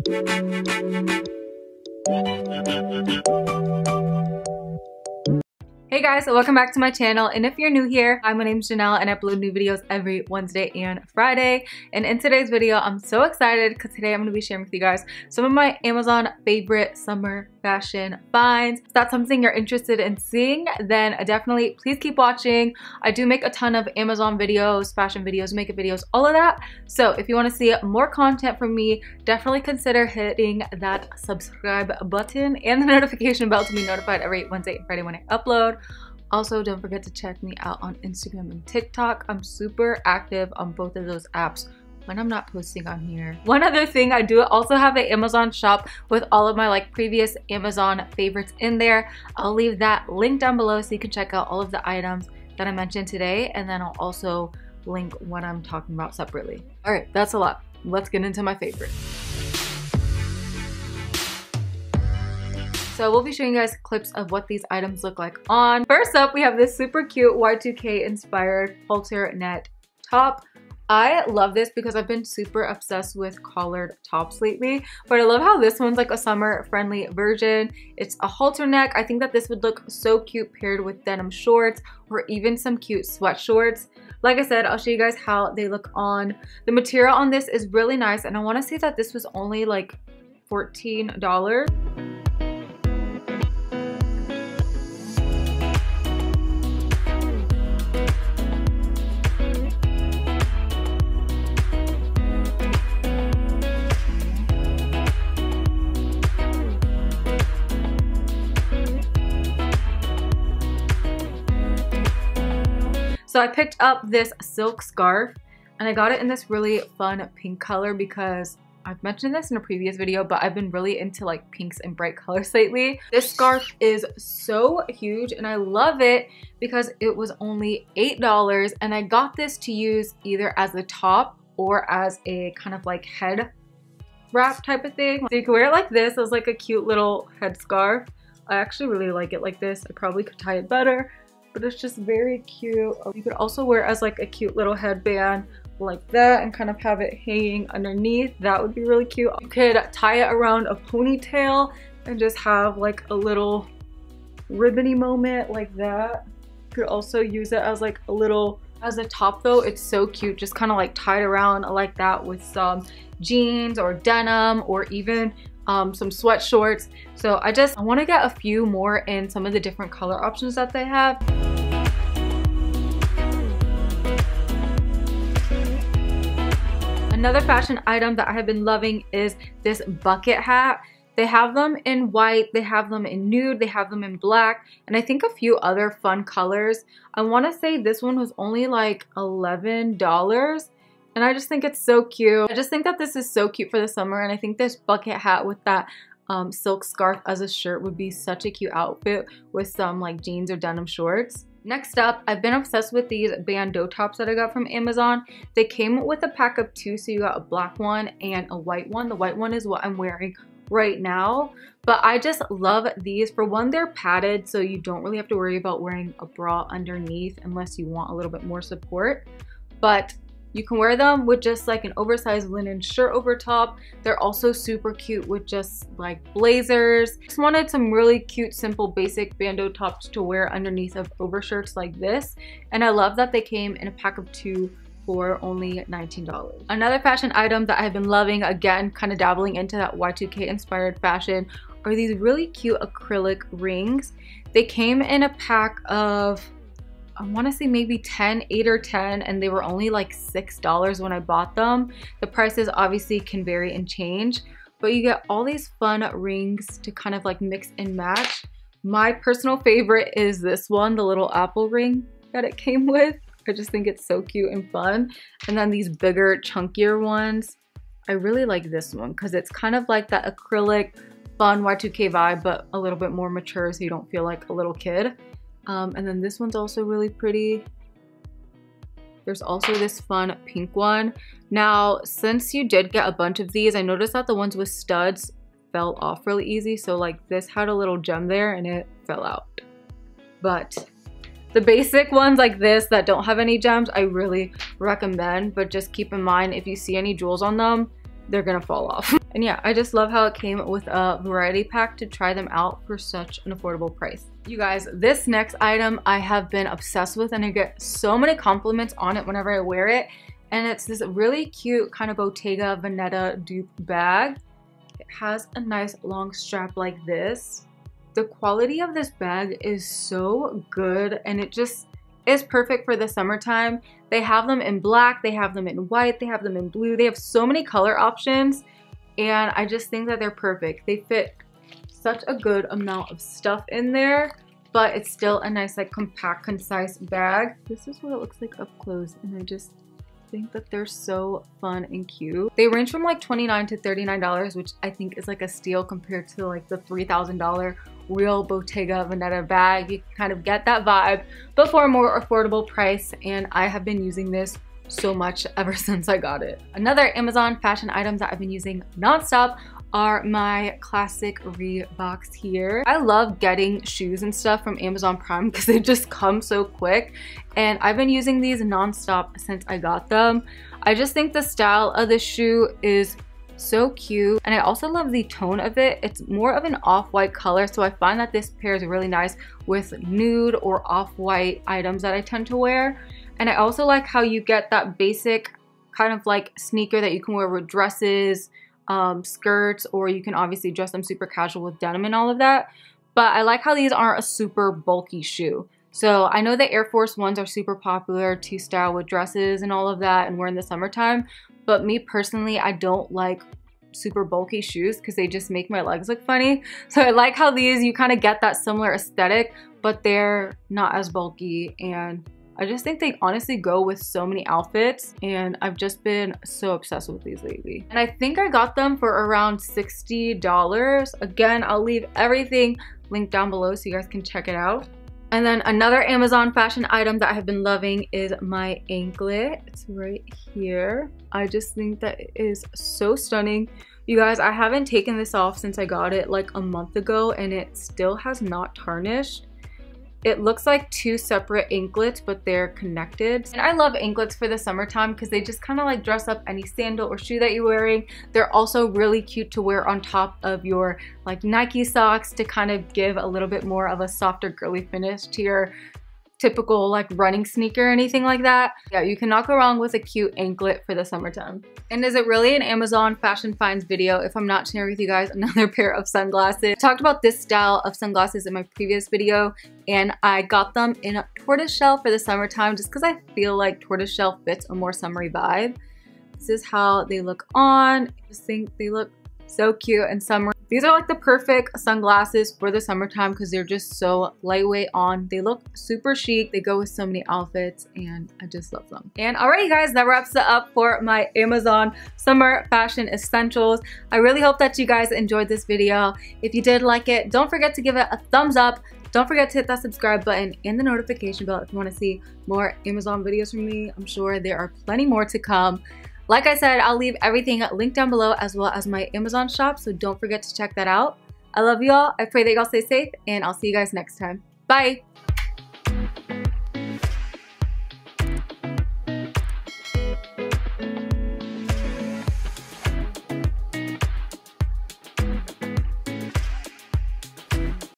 Hey guys, so welcome back to my channel, and if you're new here, hi, my name is Janelle and I upload new videos every Wednesday and Friday. And in today's video, I'm so excited because today I'm going to be sharing with you guys some of my Amazon favorite summer fashion finds. If that's something you're interested in seeing, then definitely please keep watching. I do make a ton of Amazon videos, fashion videos, makeup videos, all of that. So if you want to see more content from me, definitely consider hitting that subscribe button and the notification bell to be notified every Wednesday and Friday when I upload. Also, don't forget to check me out on Instagram and TikTok. I'm super active on both of those apps when I'm not posting on here. One other thing, I do also have an Amazon shop with all of my previous Amazon favorites in there. I'll leave that link down below so you can check out all of the items that I mentioned today, and then I'll also link what I'm talking about separately. All right, that's a lot. Let's get into my favorites. So we'll be showing you guys clips of what these items look like on. First up, we have this super cute Y2K inspired halter net top. I love this because I've been super obsessed with collared tops lately, but I love how this one's like a summer friendly version. It's a halter neck. I think that this would look so cute paired with denim shorts or even some cute sweat shorts. Like I said, I'll show you guys how they look on. The material on this is really nice, and I want to say that this was only like $14. So I picked up this silk scarf and I got it in this really fun pink color because I've mentioned this in a previous video, but I've been really into pinks and bright colors lately. This scarf is so huge and I love it because it was only $8, and I got this to use either as a top or as a kind of head wrap type of thing. So you can wear it like this as a cute little head scarf. I actually really like it like this. I probably could tie it better, but it's just very cute. You could also wear it as a cute little headband like that and kind of have it hanging underneath. That would be really cute. You could tie it around a ponytail and just have a little ribbony moment like that. You could also use it as as a top though. It's so cute, just kind of tied around like that with some jeans or denim or even some sweat shorts. So I want to get a few more in some of the different color options that they have. Another fashion item that I have been loving is this bucket hat. They have them in white, they have them in nude, they have them in black, and I think a few other fun colors. I want to say this one was only $11. And I just think it's so cute. I just think that this is so cute for the summer, and I think this bucket hat with that silk scarf as a shirt would be such a cute outfit with some jeans or denim shorts. Next up, I've been obsessed with these bandeau tops that I got from Amazon. They came with a pack of 2, so you got a black one and a white one. The white one is what I'm wearing right now, but I just love these. For one, they're padded, so you don't really have to worry about wearing a bra underneath unless you want a little bit more support. But you can wear them with just an oversized linen shirt over top. They're also super cute with just blazers. Just wanted some really cute, simple, basic bandeau tops to wear underneath of overshirts like this. And I love that they came in a pack of 2 for only $19. Another fashion item that I've been loving, again, kind of dabbling into that Y2K inspired fashion, are these really cute acrylic rings. They came in a pack of, I want to say maybe 8 or 10, and they were only $6 when I bought them. The prices obviously can vary and change, but you get all these fun rings to kind of mix and match. My personal favorite is this one, the little apple ring that it came with. I just think it's so cute and fun. And then these bigger, chunkier ones. I really like this one because it's kind of like that acrylic, fun Y2K vibe, but a little bit more mature so you don't feel like a little kid. And then this one's also really pretty. There's also this fun pink one. Now, since you did get a bunch of these, I noticed that the ones with studs fell off really easy. So this had a little gem there and it fell out. But the basic ones like this that don't have any gems, I really recommend. But just keep in mind, if you see any jewels on them, they're gonna fall off. And yeah, I just love how it came with a variety pack to try them out for such an affordable price. You guys, this next item I have been obsessed with, and I get so many compliments on it whenever I wear it. And it's this really cute kind of bottega vanetta dupe bag. It has a nice long strap like this. The quality of this bag is so good, and it just is perfect for the summertime. They have them in black, they have them in white, they have them in blue. They have so many color options, and I just think that they're perfect. They fit such a good amount of stuff in there, but it's still a nice, like, compact, concise bag. This is what it looks like up close, and I just think that they're so fun and cute. They range from like $29 to $39, which I think is like a steal compared to like the $3,000 real Bottega Veneta bag. You can kind of get that vibe, but for a more affordable price, and I have been using this so much ever since I got it. Another Amazon fashion item that I've been using nonstop are my classic Reeboks here. I love getting shoes and stuff from Amazon Prime because they just come so quick, and I've been using these nonstop since I got them. I just think the style of the shoe is so cute, and I also love the tone of it. It's more of an off-white color, so I find that this pairs really nice with nude or off-white items that I tend to wear. And I also like how you get that basic kind of like sneaker that you can wear with dresses, skirts, or you can obviously dress them super casual with denim and all of that. But I like how these aren't a super bulky shoe. So I know the Air Force Ones are super popular to style with dresses and all of that and wear in the summertime, but me personally, I don't like super bulky shoes because they just make my legs look funny. So I like how these, you kind of get that similar aesthetic, but they're not as bulky, and I just think they honestly go with so many outfits, and I've just been so obsessed with these lately. And I think I got them for around $60. Again, I'll leave everything linked down below so you guys can check it out. And then another Amazon fashion item that I have been loving is my anklet. It's right here. I just think that it is so stunning. You guys, I haven't taken this off since I got it like a month ago, and it still has not tarnished. It looks like two separate anklets, but they're connected. And I love anklets for the summertime because they just kind of like dress up any sandal or shoe that you're wearing. They're also really cute to wear on top of your like Nike socks to kind of give a little bit more of a softer girly finish to your typical like running sneaker or anything like that. Yeah, you cannot go wrong with a cute anklet for the summertime. And is it really an Amazon fashion finds video if I'm not sharing with you guys another pair of sunglasses? I talked about this style of sunglasses in my previous video, and I got them in a tortoiseshell for the summertime just because I feel like tortoiseshell fits a more summery vibe. This is how they look on. I just think they look so cute in summer. These are like the perfect sunglasses for the summertime because they're just so lightweight on. They look super chic. They go with so many outfits, and I just love them. And alright, you guys, that wraps it up for my Amazon summer fashion essentials. I really hope that you guys enjoyed this video. If you did like it, don't forget to give it a thumbs up. Don't forget to hit that subscribe button and the notification bell if you want to see more Amazon videos from me. I'm sure there are plenty more to come. Like I said, I'll leave everything linked down below as well as my Amazon shop, so don't forget to check that out. I love you all. I pray that y'all stay safe, and I'll see you guys next time. Bye!